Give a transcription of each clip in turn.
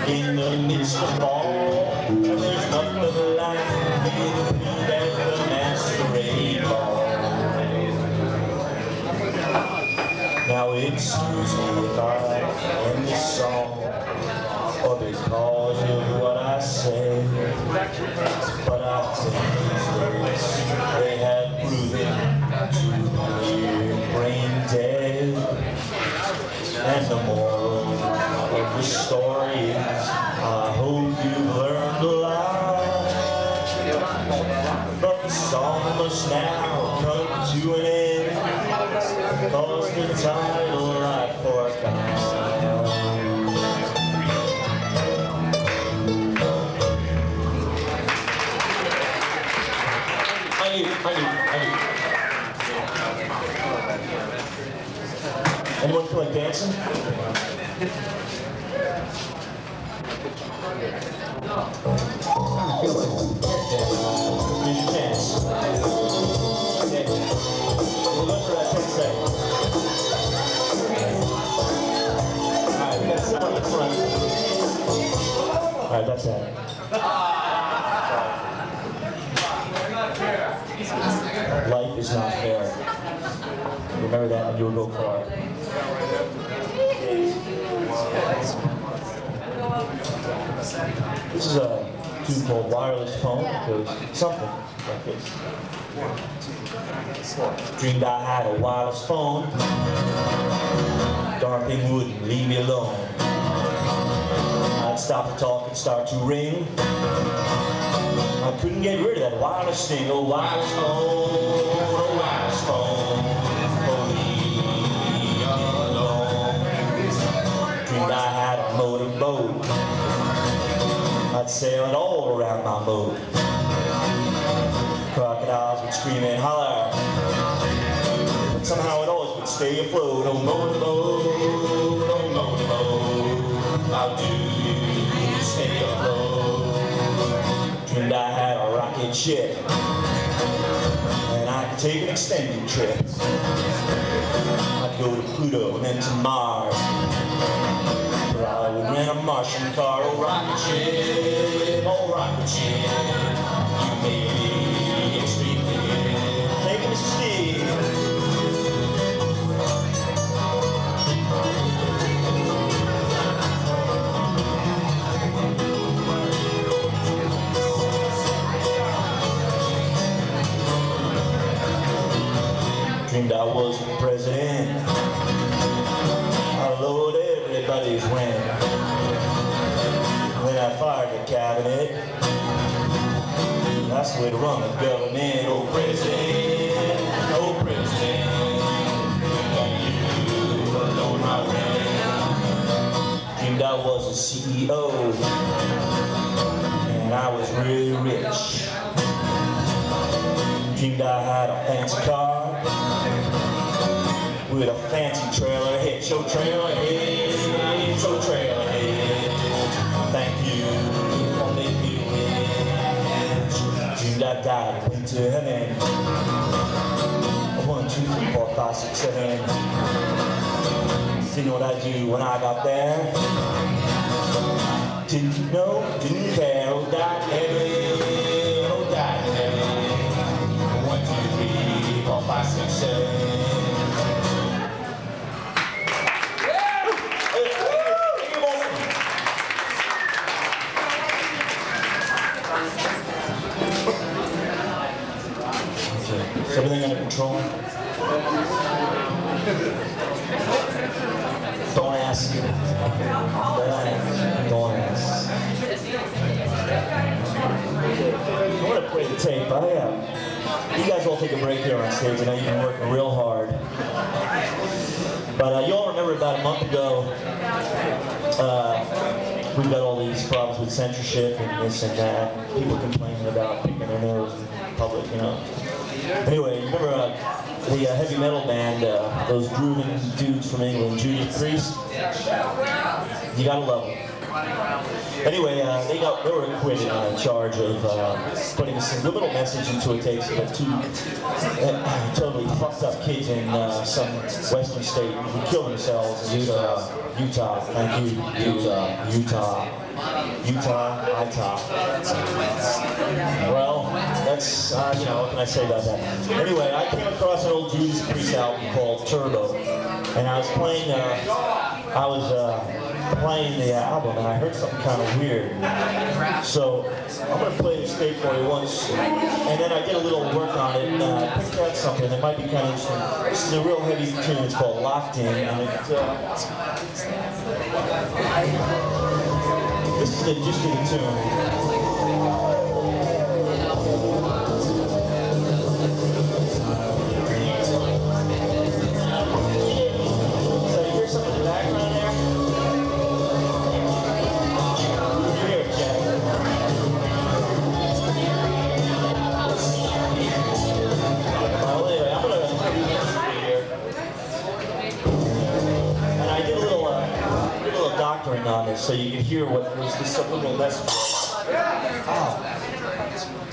in the midst of fall, and there's nothing like being viewed at the masquerade ball. Now excuse me if I end this song, or because of what I say, but I think these days they have proven to be brain dead. And the moral of the story is, I hope you've learned a lot. But the song must now come to an end, cause the title I forgot. I knew. Anyone feel like dancing? Here's your chance. Okay. We'll look for that 10 seconds. Alright, we got someone in front. Alright, that's that. Life is not fair. Remember that and you'll go far. This is a tune called Wireless Phone. It goes something like this. Dreamed I had a wireless phone. Darn thing wouldn't leave me alone. I'd stop the talk and start to ring. I couldn't get rid of that wireless thing. Oh, wireless phone, oh, wireless phone, for me alone. Dreamed I had a motorboat. I'd sail it all around my boat. Crocodiles would scream and holler, but somehow it always would stay afloat. Oh, motorboat, oh, motorboat, how do you stay afloat? Dreamed I had a rocket ship, and I could take an extended trip. I'd go to Pluto and then to Mars, or I would rent a Martian car. Oh, rocket ship, you may be extremely taking a steam. Dreamed I was the president. I lowered everybody's rent. Then I fired the cabinet. That's the way to run the government. Oh, president, you alone my rent. Dreamed I was a CEO, and I was really rich. Dreamed I had a fancy car with a fancy trailer hitch. Oh, trailer hitch, oh, trailer hitch. Thank you for making me rich. Dreamed I died and went to heaven. 1, 2, 3, 4, 5, 6, 7. Didn't know what I'd do when I got there. Didn't know, didn't care. Oh, died in heaven, oh, died in heaven. 1, 2, 3, 4, 5, 6, 7. Is everything under control? Don't ask. Don't ask. I want to play the tape. You guys all take a break here on stage. I know you've been working real hard. But you all remember about a month ago, we've got all these problems with censorship and this and that. People complaining about picking their nose in public, you know. Anyway, you remember the heavy metal band, those grooving dudes from England, Judas Priest? You gotta love them. Anyway, they were acquitted on a charge of putting a subliminal message into a tape of two totally fucked up kids in some western state who killed themselves due to Utah. Thank you, Utah. Utah. Utah. Well, that's, you know, what can I say about that? Anyway, I came across an old Judas Priest album called Turbo, and I was playing the album, and I heard something kind of weird. So I'm going to play this tape for you once, and then I did a little work on it, and I picked out something that might be kind of interesting. This is a real heavy tune. It's called Locked In, and this is the gist of the tune. On this, so you can hear what was the subliminal message was.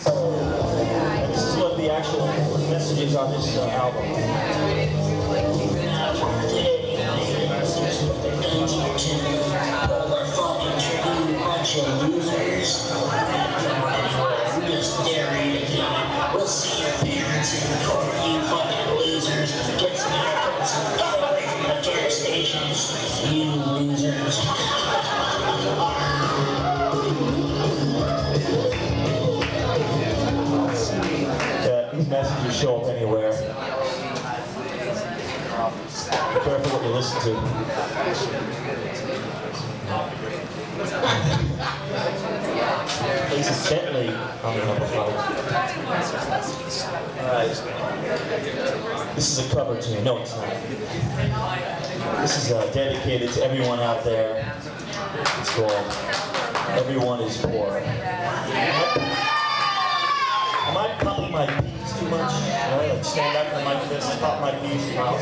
And this is what the actual message is on this album. We'll see your parents in the court, you fucking losers. Get some haircuts and get away from the gas stations, you losers. These messages show up anywhere. Be careful what you listen to. Plays gently on the amplifier. Alright. This is a cover tune. No, it's not. This is dedicated to everyone out there. It's called Everyone is Poor. Am I popping my peas too much? Right? Like stand up and like this, pop my peas too much.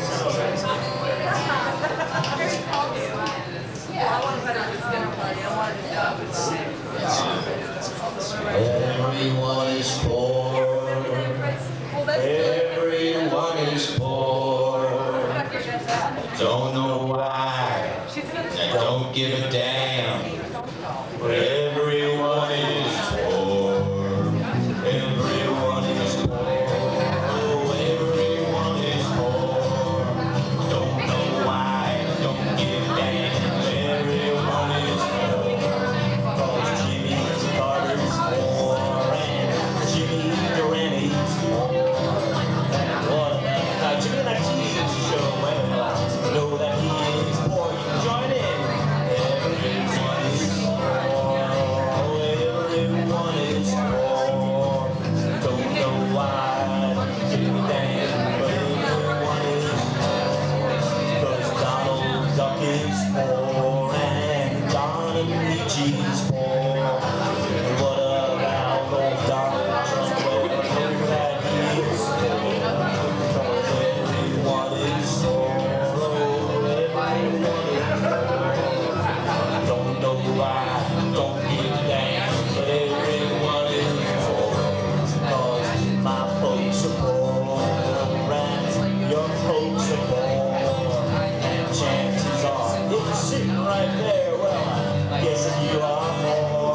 Everyone is poor. Everyone is poor. Don't know why. Don't give a damn. Everyone is poor. Everyone is poor. Oh, everyone is poor. Don't know why. Don't give a damn. Everyone is poor. Cause Jimmy Carter's poor and Jimmy Durant's poor. What about Jimmy and that TV show? Well, know that he is poor. You can join in. Everyone is poor. Everyone is poor. Don't know why. Don't give a damn. But everyone is poor. Cause Donald Duck is poor and Don Amichi's poor. And what about old Donald Trump? Well, know that he is poor. Cause everyone is poor. Oh, everyone is poor. Don't know why, don't give a damn, but everyone is poor. Cause my folks are poor, and your folks are poor. And chances are, if you're sitting right there, well, I guess if you are poor.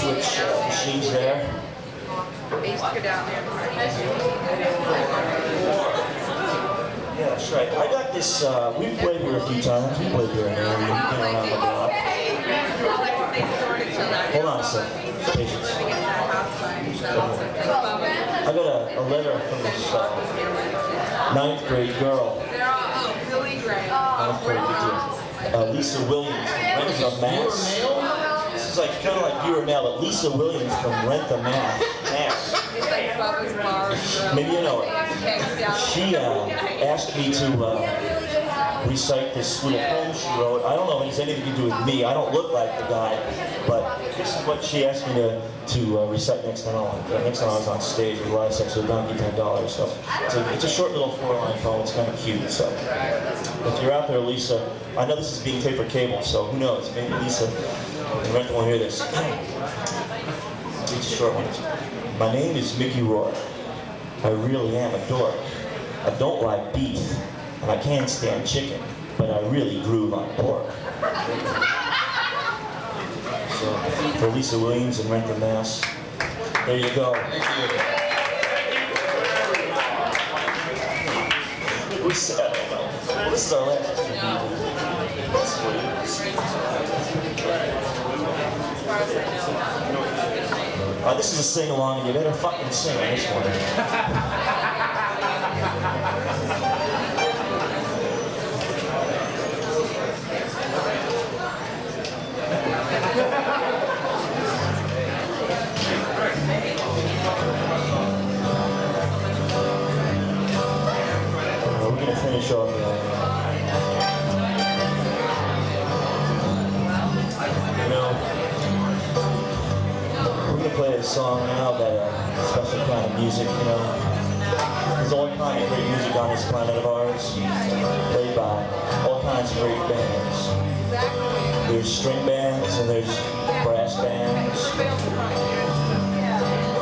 switch machines there. Yeah, that's right. I got this, we've played here a few times. We played here and there. We've been around the block. Hold on a second. Patience. I got a letter from this 9th grade girl. 9th grade girl. Lisa Williams from Rent a Mass. This is like kind of like viewer mail, but Lisa Williams from Rent a Mass. Maybe you know her. She asked me to recite this little poem she wrote. I don't know if it has anything to do with me. I don't look like the guy, but this is what she asked me to recite next time I was on stage with Live Sex with Donkey $10. So it's a short little 4-line poem. It's kind of cute. So if you're out there, Lisa, I know this is being taped for cable, so who knows? Maybe Lisa and Rent won't hear this. It's a short one. My name is Mickey Rourke. I really am a dork. I don't like beef, and I can't stand chicken, but I really groove on pork. So, for Lisa Williams and Rent a Mass, there you go. Thank you. We said, well, this is our last this is a sing-along, and you better fucking sing on this one. We're going to finish off play a song now that special kind of music, you know. There's all kind of great music on this planet of ours, played by all kinds of great bands. There's string bands and there's brass bands.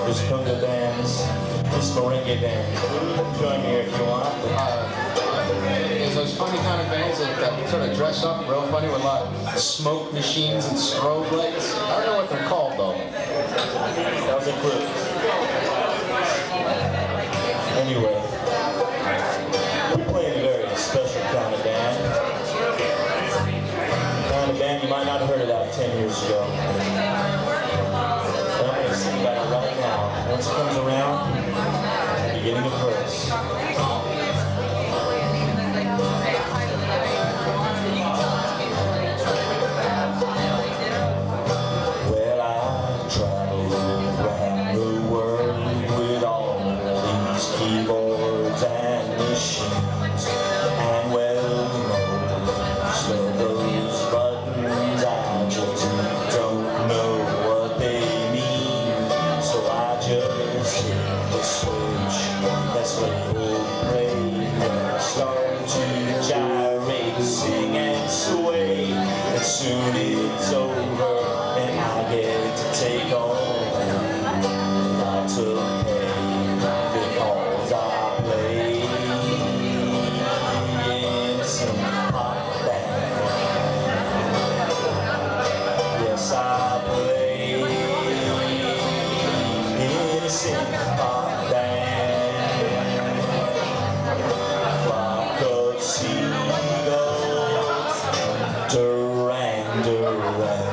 There's conga bands. There's merengue bands. Join me if you want. There's those funny kind of bands that sort of dress up real funny with a lot of smoke machines and strobe lights. I don't know what they're called though. That was a clue. Anyway, we play a very special kind of band. Kind of band you might not have heard about 10 years ago. But I'm going to sing about it right now. Once it comes around, beginning of verse. Keyboards and machines, and well, most of those buttons I just don't know what they mean. So I just hit the switch that's labeled play, and I start to gyrate, sing and sway, and soon it's over, and I get to take on lots of pay. Because I play in some pop band. Yes, I play in some pop band. Flock of seagulls, Durang, Durang.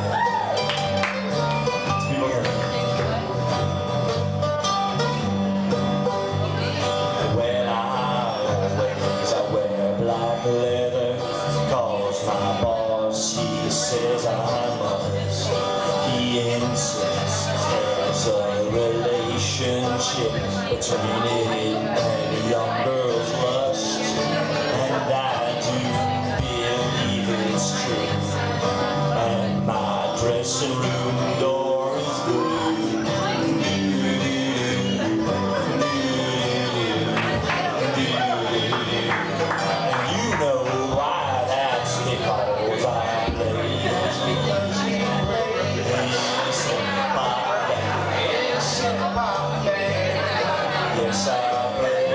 Leather, cause my boss, he says I must. He insists there's a relationship between it and a young girl's lust, and I do believe it's true. And my dressing room door is blue. Yes, I play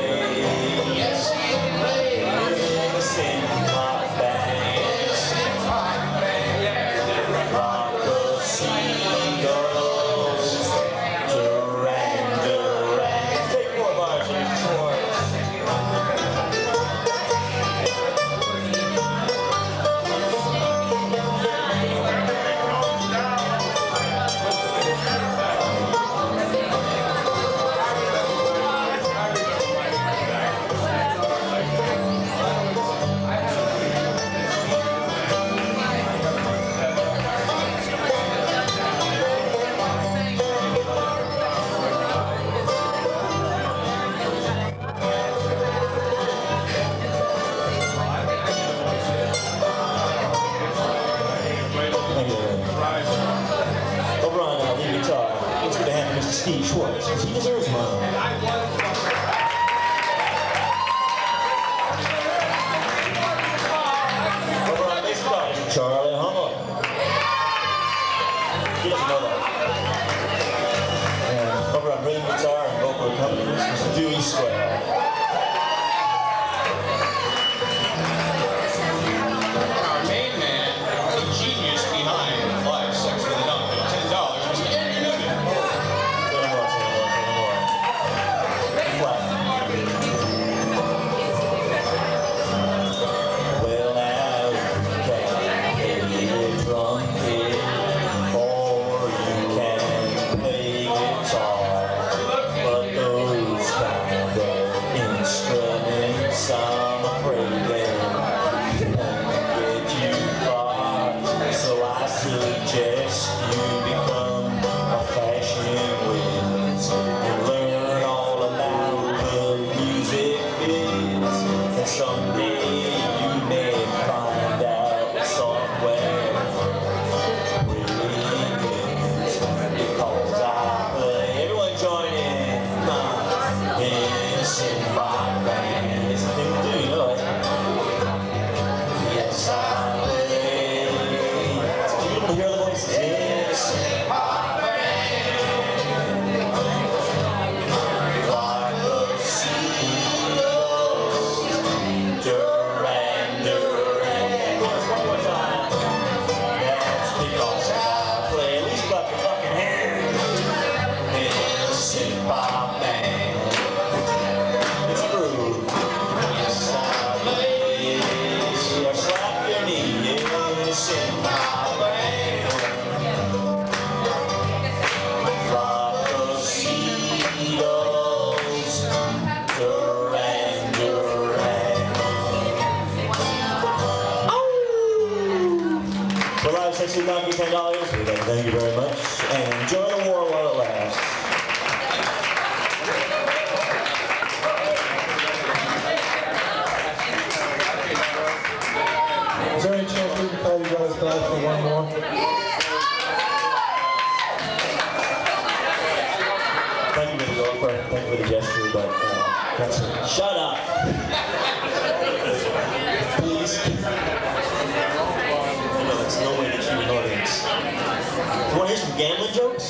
guitar. Let's give a hand to Mr. Steve Schwartz, because he deserves one. Over on bass guitar, Mr. Charlie Hummel. He doesn't know that. And over on rhythm guitar and vocal accompaniment, Mr. Dewey Square. $10. Thank you very much, and enjoy the war while it lasts. Is there any chance we can call you guys back for one more? Thank you, Mr. Goldberg. Thank you for the gesture, but that's it. Shut up! Please. There's no way to keep an audience. You want to hear some gambling jokes?